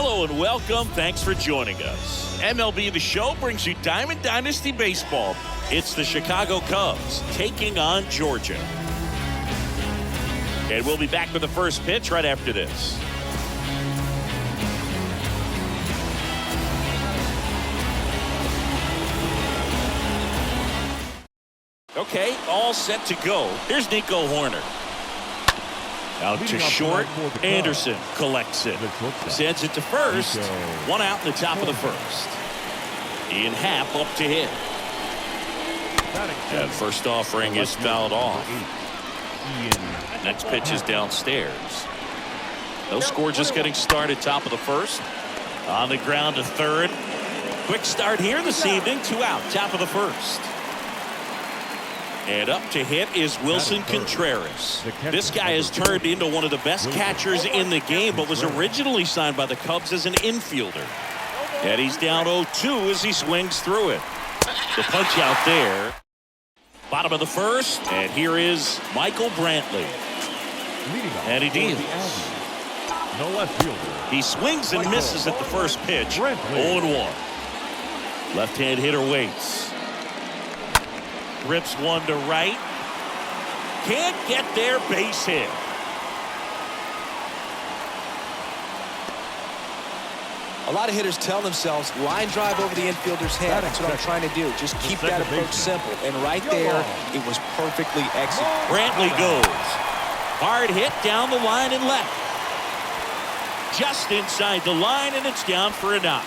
Hello and welcome. Thanks for joining us. MLB The Show brings you Diamond Dynasty Baseball. It's the Chicago Cubs taking on Georgia. And we'll be back with the first pitch right after this. Okay, all set to go. Here's Nico Horner. Out to short. Anderson collects it. Sends it to first. One out in the top of the first. Ian Happ up to hit. And first offering is fouled off. Next pitch is downstairs. No score, just getting started. Top of the first. On the ground to third. Quick start here this evening. 2 out. Top of the first. And up to hit is Wilson Contreras. This guy has turned into one of the best catchers in the game, but was originally signed by the Cubs as an infielder. And he's down 0-2 as he swings through it. The punch out there. Bottom of the first, and here is Michael Brantley. And he deals. He swings and misses at the first pitch. 0-1. Left-hand hitter waits. Rips one to right. Can't get there, base hit. A lot of hitters tell themselves, line drive over the infielder's head. That's what I'm trying to do. Just keep that approach simple. And right there, it was perfectly executed. Brantley goes. Hard hit down the line and left. Just inside the line, and it's down for a knock.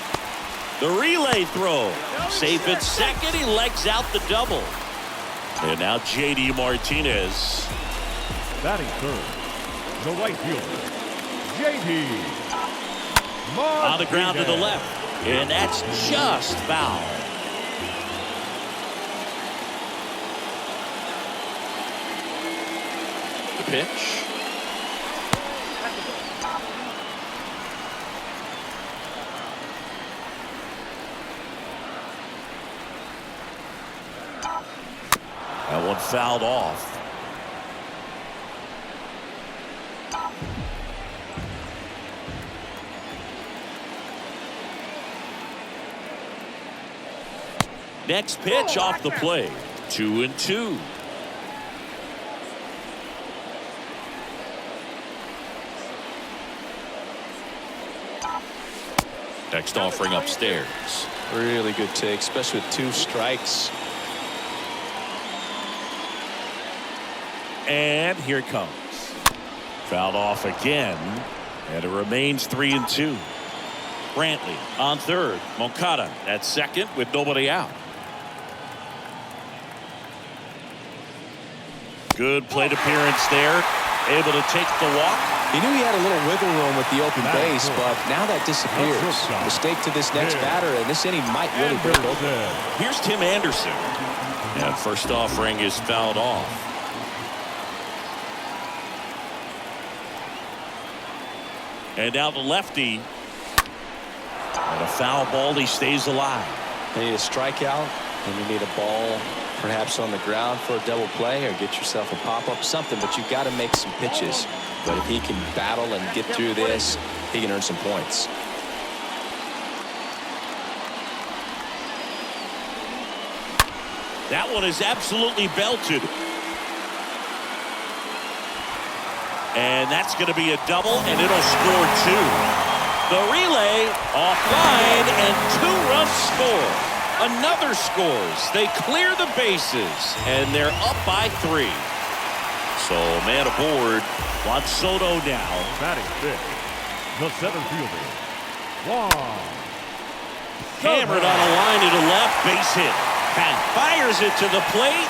The relay throw. Safe at second. He legs out the double. And now J.D. Martinez. Batting third, the right fielder, J.D. On the ground to the left. And that's just foul. The pitch. That one fouled off. Next pitch off the plate. 2-2. Next offering upstairs. Really good take, especially with 2 strikes. And here it comes. Fouled off again. And it remains 3-2. Brantley on third. Moncada at second with nobody out. Good plate appearance there. Able to take the walk. He knew he had a little wiggle room with the open base, but now that disappears. Mistake to this next batter, and this inning might really break open. Here's Tim Anderson. And first offering is fouled off. And now the lefty. And a foul ball, he stays alive. You need a strikeout, and you need a ball perhaps on the ground for a double play, or get yourself a pop-up, something, but you've got to make some pitches. But if he can battle and get through this, he can earn some points. That one is absolutely belted. And that's going to be a double, and it'll score 2. The relay offline, and 2 runs score. Another scores. They clear the bases, and they're up by 3. So man aboard. Juan Soto now. Batting fifth, the center fielder, Juan. Hammered on a line to the left, base hit. Pat fires it to the plate.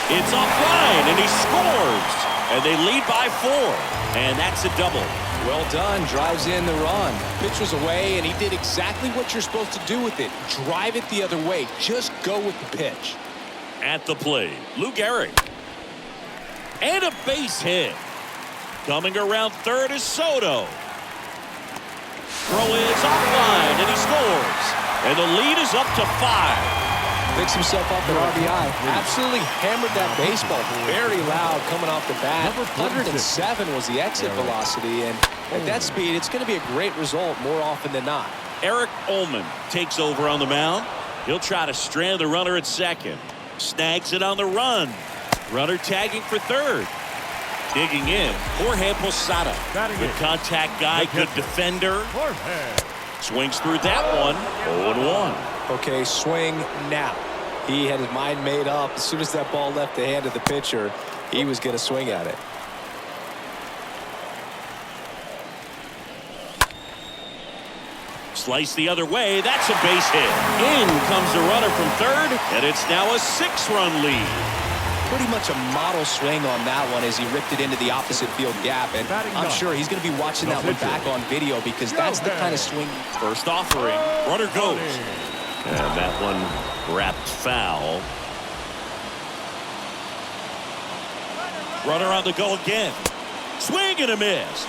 It's offline, and he scores. And they lead by 4. And that's a double. Well done. Drives in the run. Pitch was away, and he did exactly what you're supposed to do with it. Drive it the other way. Just go with the pitch. At the plate, Lou Gehrig. And a base hit. Coming around third is Soto. Throw is offline, and he scores. And the lead is up to 5. Picks himself up at RBI. Absolutely hammered that baseball. Very loud coming off the bat. 107 was the exit velocity, and at that speed, it's going to be a great result more often than not. Eric Ullman takes over on the mound. He'll try to strand the runner at second. Snags it on the run. Runner tagging for third. Digging in, Jorge Posada. Good contact guy, good defender. Swings through that one. 0-1. Okay, swing now. He had his mind made up. As soon as that ball left the hand of the pitcher, he was going to swing at it. Slice the other way. That's a base hit. In comes the runner from third, and it's now a 6-run lead. Pretty much a model swing on that one as he ripped it into the opposite field gap, and I'm sure he's going to be watching that one back on video because that's the kind of swing. First offering, runner goes, and that one wrapped foul. Runner on the go again. Swing and a miss.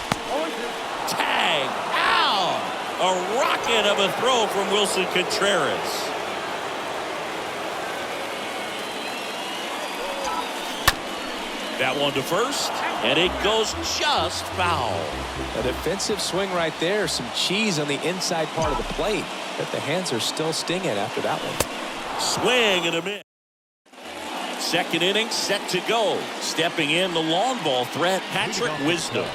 Tag out. A rocket of a throw from Wilson Contreras. That one to first, and it goes just foul. A defensive swing right there. Some cheese on the inside part of the plate, but the hands are still stinging after that one. Swing and a miss. Second inning set to go. Stepping in the long ball threat, Patrick Wisdom.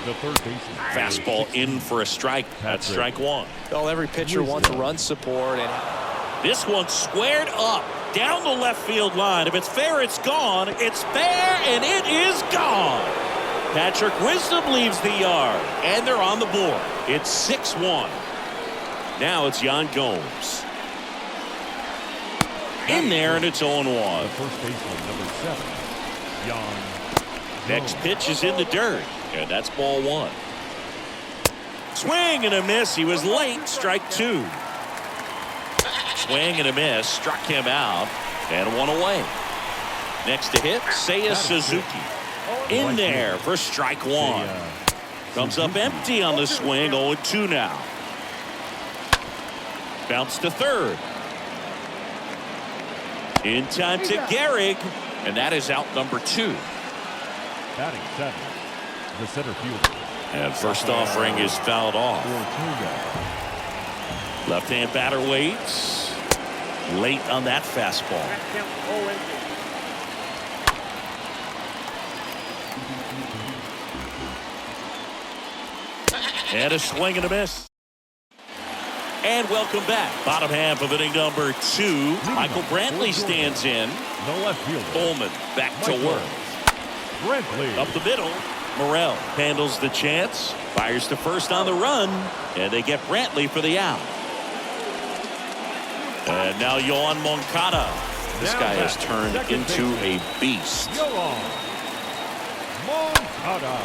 The third baseman. Fastball in for a strike. That's strike one. Well, every pitcher wants run support, and this one squared up down the left field line. If it's fair, it's gone. It's fair, and it is gone. Patrick Wisdom leaves the yard, and they're on the board. It's 6-1. Now it's Yan Gomes. In there, and it's 0-1. The first baseman, number 7, Yan. Next pitch is in the dirt, and that's ball one. Swing and a miss. He was late. Strike two. Swing and a miss. Struck him out, and one away. Next to hit, Seiya Suzuki. In there for strike one. Comes up empty on the swing. 0-2 now. Bounce to third. In time to Gehrig, and that is out number 2. Batting 7, the center fielder. And first offering is fouled off. Left-hand batter waits. Late on that fastball. And a swing and a miss. And welcome back. Bottom half of inning number 2. Michael Brantley stands in. The left fielder. Ullman back to work. Brantley. Up the middle. Morel handles the chance. Fires to first on the run. And they get Brantley for the out. And now Yoan Moncada. This guy has turned into a beast. Yoan Moncada.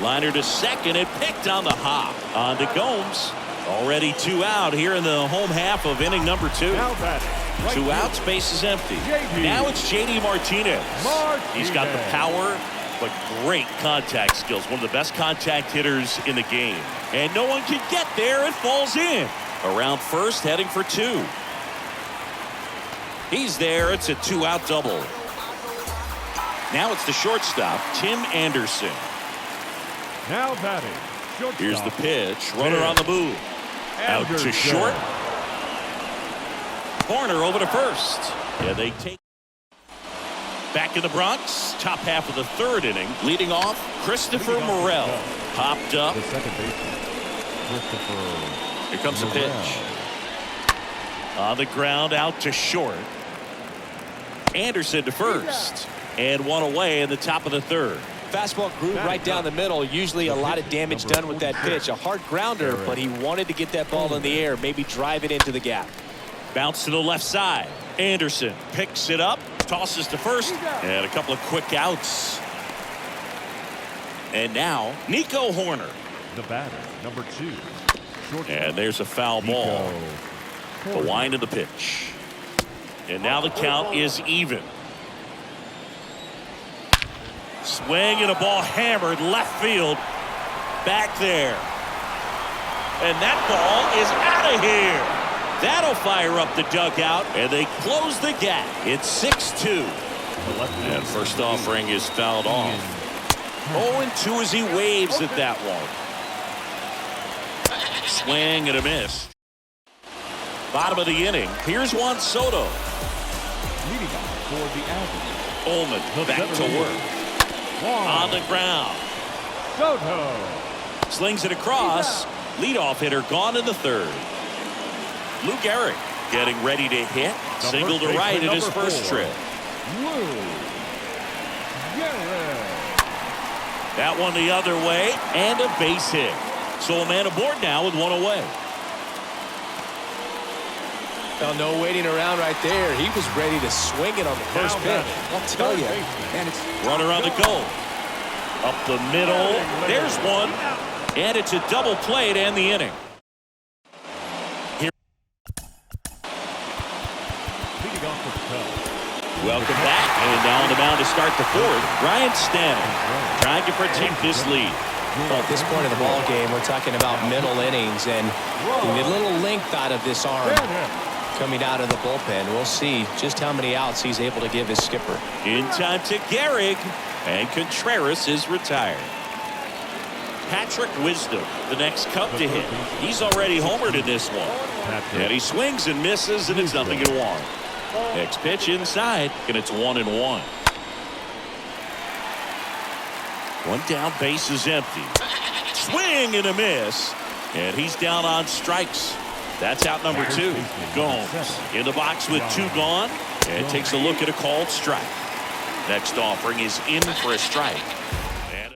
Liner to second and picked on the hop. On to Gomes. Already 2 out here in the home half of inning number 2. Now batting. 2 outs, base is empty. Now it's J.D. Martinez. He's got the power, but great contact skills. One of the best contact hitters in the game. And no one can get there. It falls in. Around first, heading for 2. He's there. It's a 2-out double. Now it's the shortstop, Tim Anderson. Now batting. Shortstop. Here's the pitch. Runner on the move. Out to short. Corner over to first. Yeah, they take. Back in the Bronx. Top half of the 3rd inning. Leading off, Christopher Morel. Popped up. The second baseman, Christopher. Here comes the pitch. On the ground, out to short. Anderson to first. And one away in the top of the 3rd. Fastball groove right down the middle. Usually a lot of damage done with that pitch. A hard grounder, but he wanted to get that ball in the air, maybe drive it into the gap. Bounce to the left side. Anderson picks it up, tosses to first, and a couple of quick outs. And now, Nico Hoerner. The batter, number 2. And there's a foul ball. The wind of the pitch. And now the count is even. Swing and a ball hammered left field. Back there. And that ball is out of here. That'll fire up the dugout, and they close the gap. It's 6-2. And first offering is fouled off. 0-2 as he waves at that one. Swing and a miss. Bottom of the inning. Here's Juan Soto. Leading off for the A's. Ullman back to work. On the ground. Soto. Slings it across. Leadoff hitter gone in the third. Lou Gehrig getting ready to hit. Single to right in his first trip. That one the other way, and a base hit. So a man aboard now with one away. Well, no waiting around right there. He was ready to swing it on the first pitch. I'll tell you. And it's runner on the go. Up the middle. There's one. And it's a double play to end the inning. Welcome back, and now on the mound to start the fourth, Ryan Stanton trying to protect this lead. Well, at this point of the ball game, we're talking about middle innings, and you get a little length out of this arm coming out of the bullpen. We'll see just how many outs he's able to give his skipper. In time to Gehrig, and Contreras is retired. Patrick Wisdom, the next Cub to hit. He's already homered in this one. And he swings and misses, and it's 0-1. Next pitch inside, and it's 1-1. One down, base is empty. Swing and a miss, and he's down on strikes. That's out number 2. Gomes in the box with 2 gone, and takes a look at a called strike. Next offering is in for a strike. And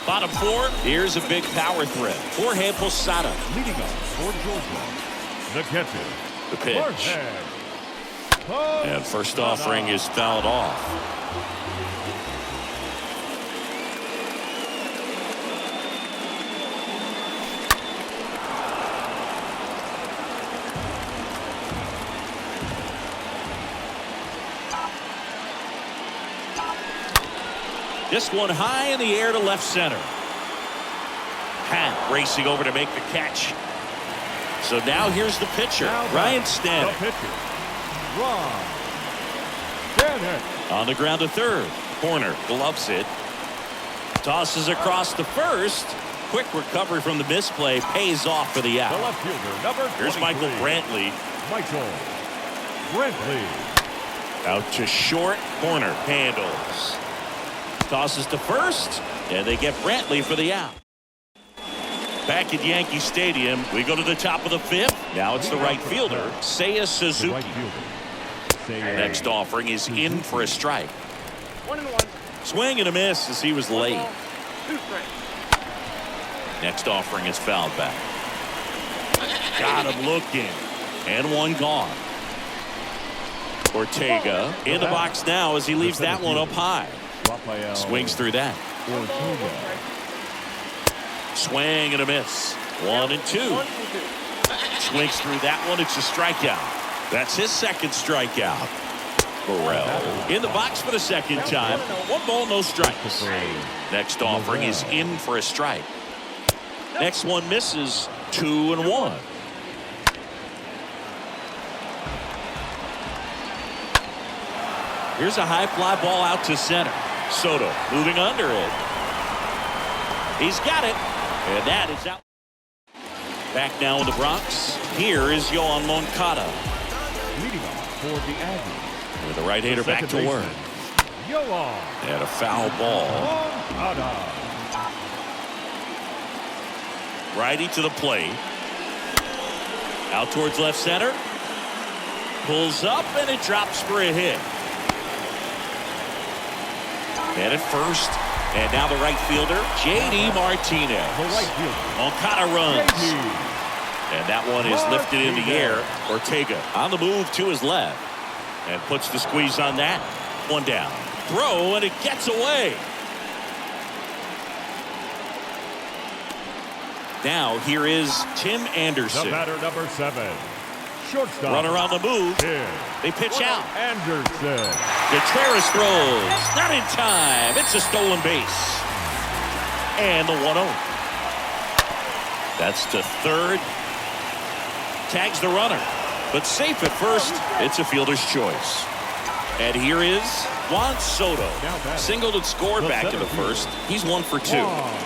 bottom 4, here's a big power threat. Jorge Posada. Leading off for Georgia, the catcher. The pitch. And first offering is fouled off. This one high in the air to left center. Pat racing over to make the catch. So now here's the pitcher, Ryan Stanton. On the ground to third. Corner gloves it. Tosses across to first. Quick recovery from the misplay pays off for the out. The left fielder, number 23. Here's Michael Brantley. Out to short. Corner handles. Tosses to first, and they get Brantley for the out. Back at Yankee Stadium, we go to the top of the 5th. Now it's the right fielder, Seiya Suzuki. Next offering is in for a strike. 1-1. Swing and a miss as he was late. 2 strikes. Next offering is fouled back. Got him looking. And one gone. Ortega in the box now as he leaves that one up high. Swings through that. Swing and a miss. 1-2. Swings through that one. It's a strikeout. That's his second strikeout. Burrell in the box for the second time. 1 ball, no strikes. Next offering is in for a strike. Next one misses. 2-1. Here's a high fly ball out to center. Soto moving under it. He's got it. And that is out. Back now in the Bronx. Here is Yoan Moncada. Leading off for the Aggies. With the right-hander back to work. And a foul ball. Righty to the plate. Out towards left center. Pulls up and it drops for a hit. And at first. And now the right fielder, J.D. Martinez. The right fielder. Moncada runs. And that one is lifted in the air. Ortega on the move to his left. And puts the squeeze on that. One down. Throw, and it gets away. Now here is Tim Anderson. The batter, number 7. Shortstop. Runner on the move. They pitch out. Anderson. Contreras throws. Not in time. It's a stolen base. And the 1-0. That's to third. tags the runner, but safe at first. It's a fielder's choice. And here is Juan Soto. Singled and scored back in the first. He's 1 for 2.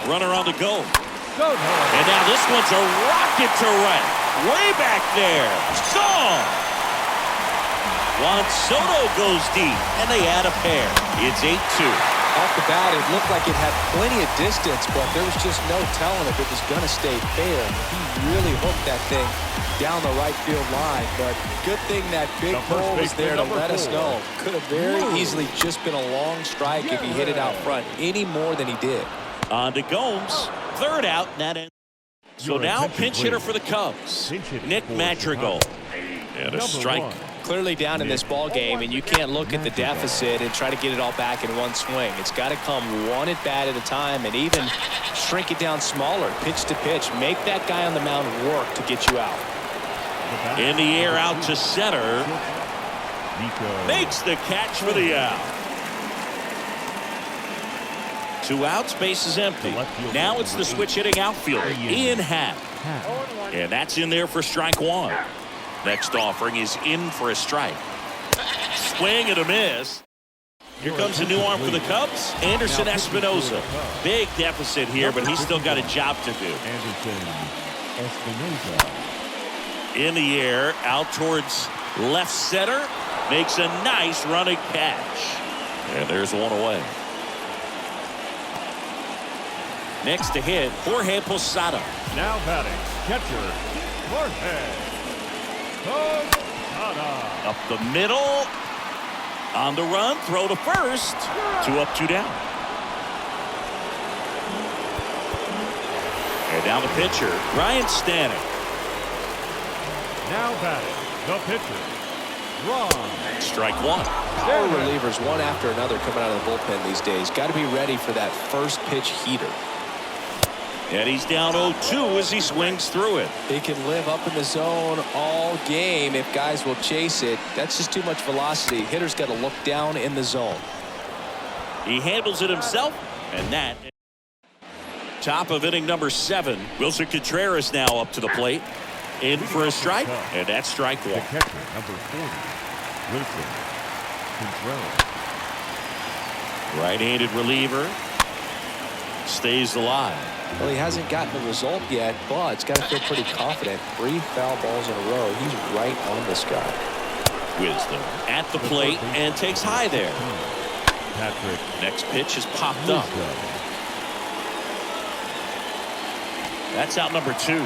Runner on the go. And now this one's a rocket to right. Way back there. Gone. Juan Soto goes deep, and they add a pair. It's 8-2. Off the bat, it looked like it had plenty of distance, but there was just no telling if it was going to stay fair. He really hooked that thing down the right field line, but good thing that big pole was there to let us know. Could have very easily just been a long strike if he hit it out front any more than he did. On to Gomes. Third out, and that ends. So now pinch hitter for the Cubs, Nick Madrigal. And a strike. Clearly down in this ball game, and you can't look at the deficit and try to get it all back in one swing. It's got to come one at bat at a time, and even shrink it down smaller, pitch to pitch. Make that guy on the mound work to get you out. In the air, out to center. Makes the catch for the out. 2 outs, base is empty. Now it's the switch hitting outfielder, Ian Happ. And that's in there for strike 1. Next offering is in for a strike. Swing and a miss. Here comes a new arm for the Cubs, Anderson Espinoza. Big deficit here, but he's still got a job to do. In the air, out towards left center. Makes a nice running catch. And there's one away. Next to hit, Jorge Posada. Now batting, catcher, Jorge Posada. Up the middle. On the run, throw to first. 2 up, 2 down. And now the pitcher, Ryan Stanek. Now batting, the pitcher, Ron. Strike 1. Power relievers one after another coming out of the bullpen these days. Got to be ready for that first pitch heater. And he's down 0-2 as he swings through it. He can live up in the zone all game if guys will chase it. That's just too much velocity. Hitter's got to look down in the zone. He handles it himself, and that. Top of inning number 7. Wilson Contreras now up to the plate. In for a strike, and that's strike 1. The catcher, number 40, Wilson Contreras. Right-handed reliever. Stays alive. Well, he hasn't gotten the result yet, but he's got to feel pretty confident. 3 foul balls in a row. He's right on this guy. Wisdom at the plate and takes high there. Patrick. Next pitch is popped up. That's out number 2.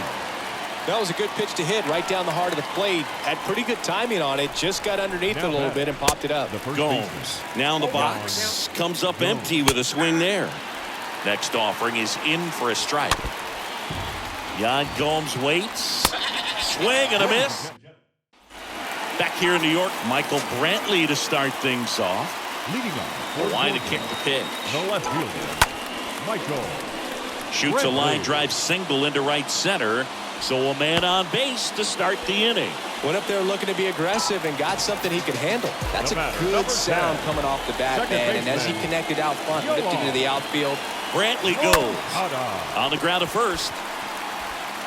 That was a good pitch to hit right down the heart of the plate. Had pretty good timing on it. Just got underneath it a little bit and popped it up. Gomes now in the box. Comes up empty with a swing there. Next offering is in for a strike. Yan Gomes waits. Swing and a miss. Back here in New York, Michael Brantley to start things off. Leading off. Line to kick the pitch. The left fielder, Michael. Shoots a line drive single into right center. So a man on base to start the inning. Went up there looking to be aggressive and got something he could handle. That's a good sound coming off the bat, man. And as he connected out front, lifted into the outfield. Brantley goes on the ground to first.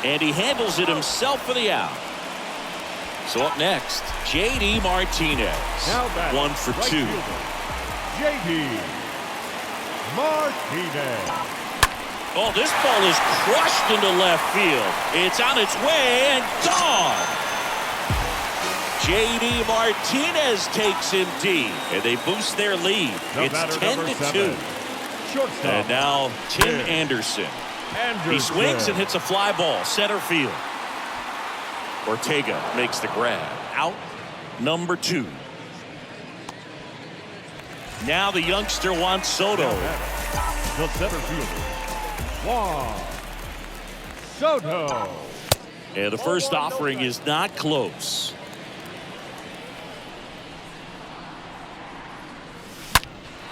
And he handles it himself for the out. So up next, J.D. Martinez. 1 for 2. J.D. Martinez. Oh, this ball is crushed into left field. It's on its way and gone. J.D. Martinez takes him deep, and they boost their lead. It's 10-2. And now Tim Anderson. He swings and hits a fly ball, center field. Ortega makes the grab. Out number 2. Now the youngster Juan Soto. The center fielder, Juan Soto. And the first offering is not close.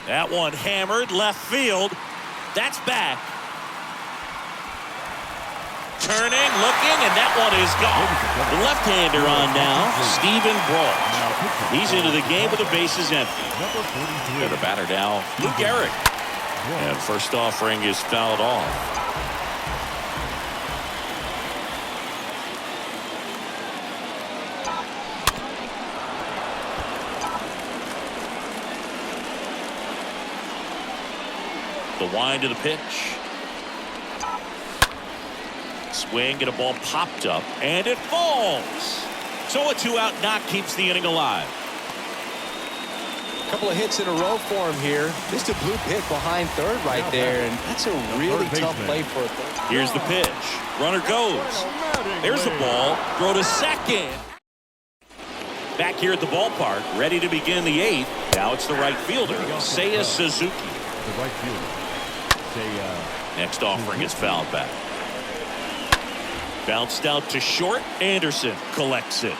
That one hammered left field. That's back. Turning, looking, and that one is gone. The left-hander on now, Stephen Brault. He's into the game with the bases empty. And the batter now, Luke Gehrig. And first offering is fouled off. The wind of the pitch. Swing and a ball popped up, and it falls. So a 2-out knock keeps the inning alive. A couple of hits in a row for him here. Missed a bloop hit behind third right there, and that's a really tough play for a third. Here's the pitch. Runner goes. There's the ball. Throw to second. Back here at the ballpark, ready to begin the 8th. Now it's the right fielder, Seiya Suzuki. The right fielder. Next offering is fouled back. Bounced out to short. Anderson collects it.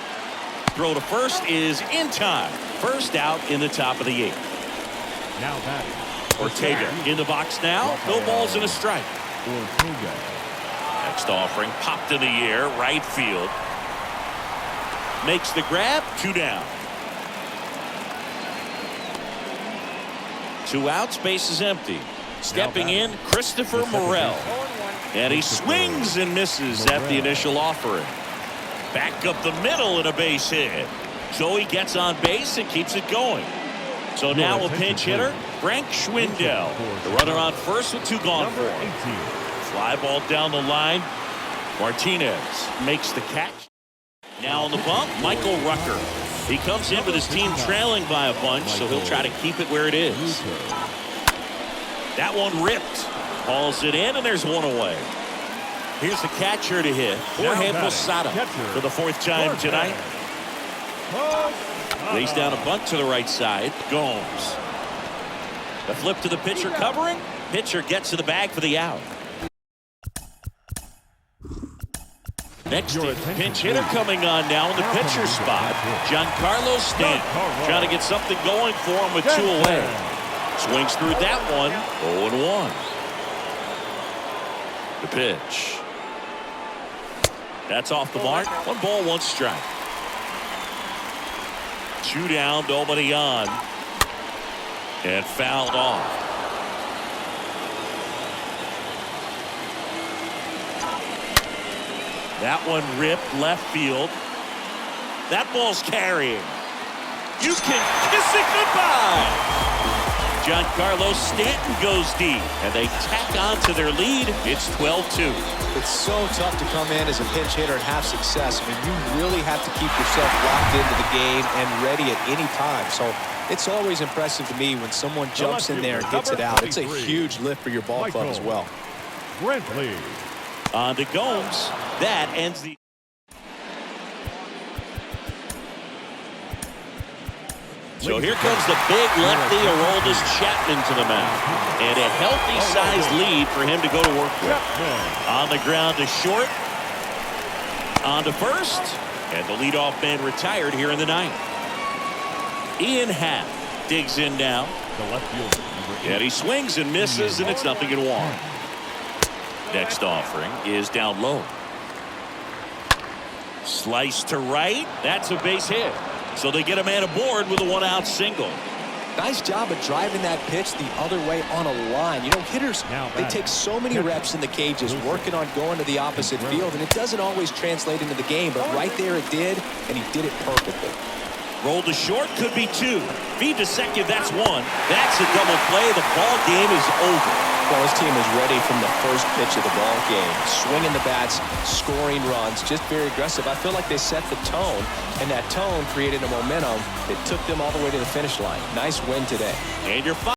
Throw to first is in time. First out in the top of the 8th. Now batting. Ortega in the box now. No balls and a strike. Ortega. Next offering popped in the air. Right field. Makes the grab. 2 down. 2 outs. Base is empty. Stepping in, Christopher Morel. And he swings and misses at the initial offering. Back up the middle and a base hit. So he gets on base and keeps it going. So now a pinch hitter, Frank Schwindel. The runner on first with 2 gone for him. Fly ball down the line. Martinez makes the catch. Now on the bump, Michael Rucker. He comes in with his team trailing by a bunch, so he'll try to keep it where it is. That one ripped. Hauls it in, and there's 1 away. Here's the catcher to hit. Jorge Posada for the 4th time tonight. Lays down a bunt to the right side. Gomes. The flip to the pitcher covering. Pitcher gets to the bag for the out. Next pinch hitter coming on now in the pitcher spot. Giancarlo Stanton trying to get something going for him with 2 away. Swings through that one. 0-1. The pitch. That's off the mark. 1 ball, 1 strike. 2 down, nobody on. And fouled off. That one ripped left field. That ball's carrying. You can kiss it goodbye. Giancarlo Stanton goes deep, and they tack on to their lead. It's 12-2. It's so tough to come in as a pinch hitter and have success. I mean, you really have to keep yourself locked into the game and ready at any time. So it's always impressive to me when someone jumps in there and gets it out. It's a huge lift for your ball club as well. Brentley. On to Gomes. That ends the... So here comes the big lefty, Aroldis Chapman, to the mound. And a healthy-sized lead for him to go to work with. On the ground to short. On to first. And the leadoff man retired here in the 9th. Ian Happ digs in now. The left fielder. And he swings and misses, and it's 0-1. Next offering is down low. Slice to right. That's a base hit. So they get a man aboard with a 1-out single. Nice job of driving that pitch the other way on a line. You know, hitters, they take so many reps in the cages working on going to the opposite field, and it doesn't always translate into the game, but right there it did, and he did it perfectly. Roll to short, could be 2. Feed to second, that's 1. That's a double play. The ball game is over. Well, this team is ready from the first pitch of the ball game. Swinging the bats, scoring runs, just very aggressive. I feel like they set the tone, and that tone created a momentum that took them all the way to the finish line. Nice win today. And you're